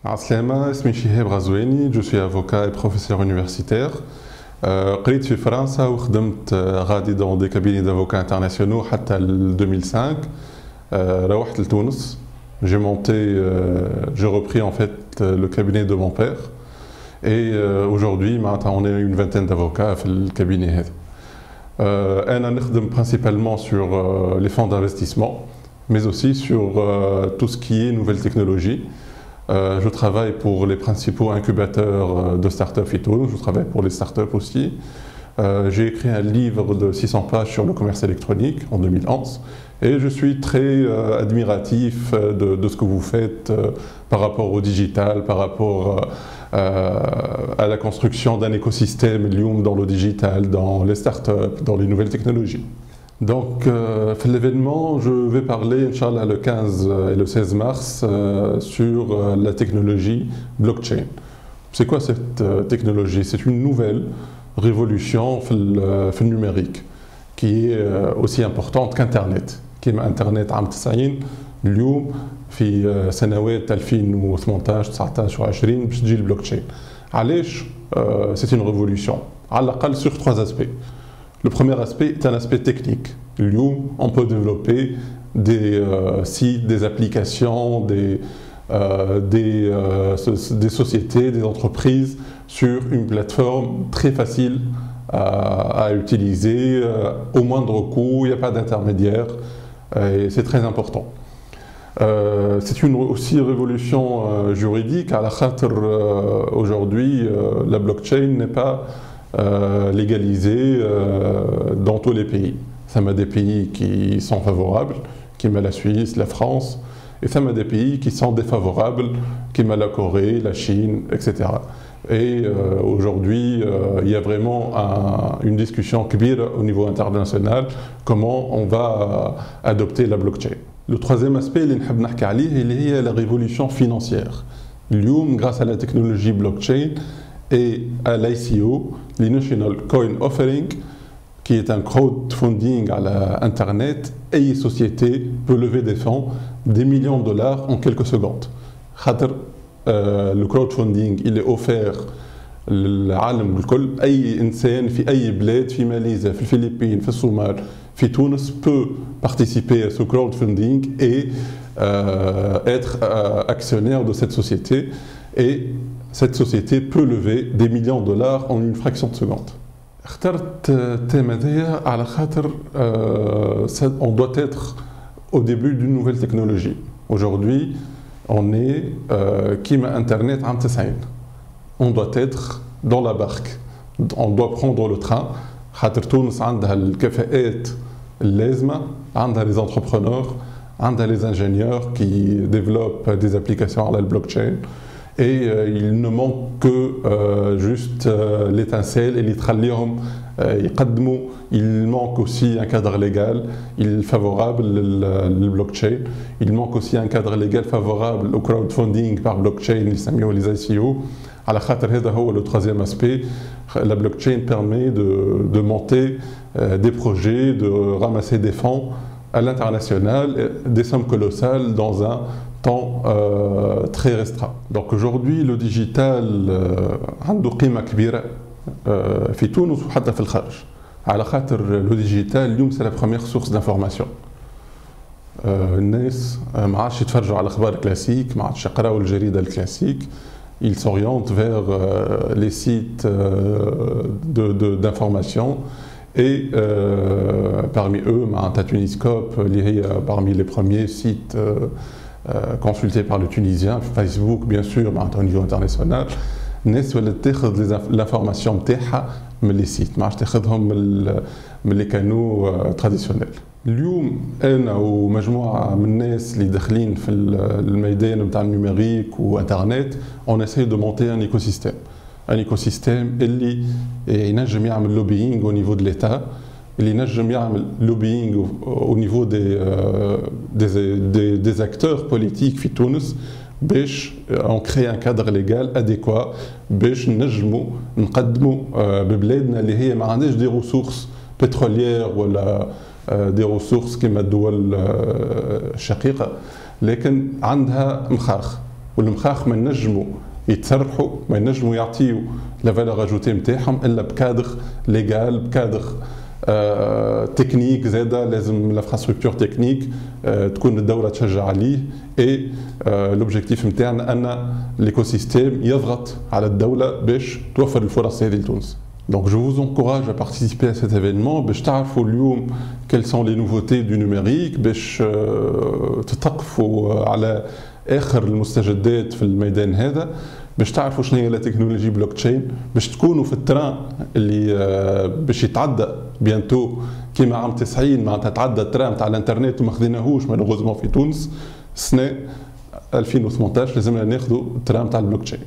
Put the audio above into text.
Aslama, اسمي شهاب غزواني, je suis avocat et professeur universitaire. قريت في فرنسا وخدمت غادي dans des cabinets d'avocats internationaux حتى 2005. روحت لتونس. J'ai repris en fait le cabinet de mon père. Et aujourd'hui, on est une vingtaine d'avocats dans le cabinet. أنا نخدم principalement sur les fonds d'investissement, mais aussi sur tout ce qui est nouvelles technologies. Je travaille pour les principaux incubateurs de start-up et tout. Je travaille pour les start-up aussi. J'ai écrit un livre de 600 pages sur le commerce électronique en 2011 et je suis très admiratif de ce que vous faites par rapport au digital, par rapport à la construction d'un écosystème dans le digital, dans les start-up, dans les nouvelles technologies. Donc, l'événement, je vais parler, Inch'Allah, le 15 et le 16 mars sur la technologie blockchain. C'est quoi cette technologie? C'est une nouvelle révolution dans le numérique qui est aussi importante qu'Internet. Comme Internet عام 90 اليوم في سنوات 2018 19 و20 باش تجي البلوكتشين. علاش c'est une révolution على الأقل sur trois aspects. Le premier aspect est un aspect technique. On peut développer des sites, des applications, des sociétés, des entreprises sur une plateforme très facile à utiliser, au moindre coût, il n'y a pas d'intermédiaire, et c'est très important. C'est aussi une révolution juridique, à la khater aujourd'hui la blockchain n'est pas légalisée dans tous les pays. Ça m'a des pays qui sont favorables, comme la Suisse, la France, et ça m'a des pays qui sont défavorables, comme la Corée, la Chine, etc. Et aujourd'hui, il y a vraiment une discussion kbira au niveau international, comment on va adopter la blockchain. Le troisième aspect, c'est la révolution financière. Grâce à la technologie blockchain et à l'ICO, l'Inational Coin Offering, qui est un crowdfunding à l'Internet, et une société peut lever des fonds, des millions de dollars en quelques secondes. Le crowdfunding, il est offert للعالم الكل. أي إنسان في أي بلاد في ماليزيا في الفلبين في الصومال في تونس peut participer à ce crowdfunding et être actionnaire de cette société. Et cette société peut lever des millions de dollars en une fraction de seconde. اخترت الثيم هذايا على خاطر on doit être au début d'une nouvelle technologie. Aujourd'hui, on est كيما Internet عام 90. On doit être dans la barque. On doit prendre le train. خاطر تونس عندها الكفاءات اللازمة، عندها les entrepreneurs، عندها les ingénieurs qui développent des applications à la blockchain. Et il ne manque que juste l'étincelle et l'itral. Il manque aussi un cadre légal favorable au blockchain. Il manque aussi un cadre légal favorable au crowdfunding par blockchain, les ICO. À la khater, le troisième aspect, la blockchain permet de monter des projets, de ramasser des fonds à l'international, des sommes colossales dans un temps très restreint. Donc aujourd'hui, le digital عنده قيمة كبيرة في تونس وحتى في الخارج. على خاطر le digital اليوم c'est la première source d'information. الناس ما عادش يتفرجوا على الأخبار الكلاسيك، ما عادش يقراوا الجريدة الكلاسيك. Ils s'orientent vers les sites d'information. Et parmi eux, Tuniscope, parmi les premiers sites consultés par le Tunisien, Facebook bien sûr, au niveau international, l'information من les sites, ما عادش تاخذهم من les canaux traditionnels. اليوم أنا ومجموعة من الناس اللي داخلين في الميدان نتاع النيميريك وانترنت on essaie de monter un écosystème. Un écosystème اللي ينجم يعمل lobbying au niveau de l'État, اللي ينجم يعمل lobbying au niveau des acteurs politiques في تونس باش on crée un cadre légal adéquat باش نجموا نقدموا ببلادنا اللي هي ما عندهاش des ressources pétrolières ولا des ressources كما الدول الشقيقة، لكن عندها مخاخ. والمخاخ ما ينجموا يتسرحوا، ما ينجموا يعطيوا لا فالور اجوتي نتاعهم الا بكادر ليغال، بكادر تكنيك زاده، لازم الانفراستركتور تكنيك تكون الدوله تشجع عليه. اي لوبجيكتيف نتاعنا ان ليكو سيستيم يضغط على الدوله باش توفر الفرص هذه لتونس. Donc je vous encourage à participer à cet événement باش تعرفوا اليوم quelles sont les nouveautés du numérique، باش تتقفوا على اخر المستجدات في الميدان هذا، باش تعرفوا شنو هي لا تكنولوجي بلوك تشين، باش تكونوا في التران اللي باش يتعدى بيانتو كيما عام 90 معناتها تعدى التران تاع الانترنت وما خذيناهوش مالوغوزمون في تونس. السنه 2018 لازمنا ناخذوا التران تاع البلوك تشين.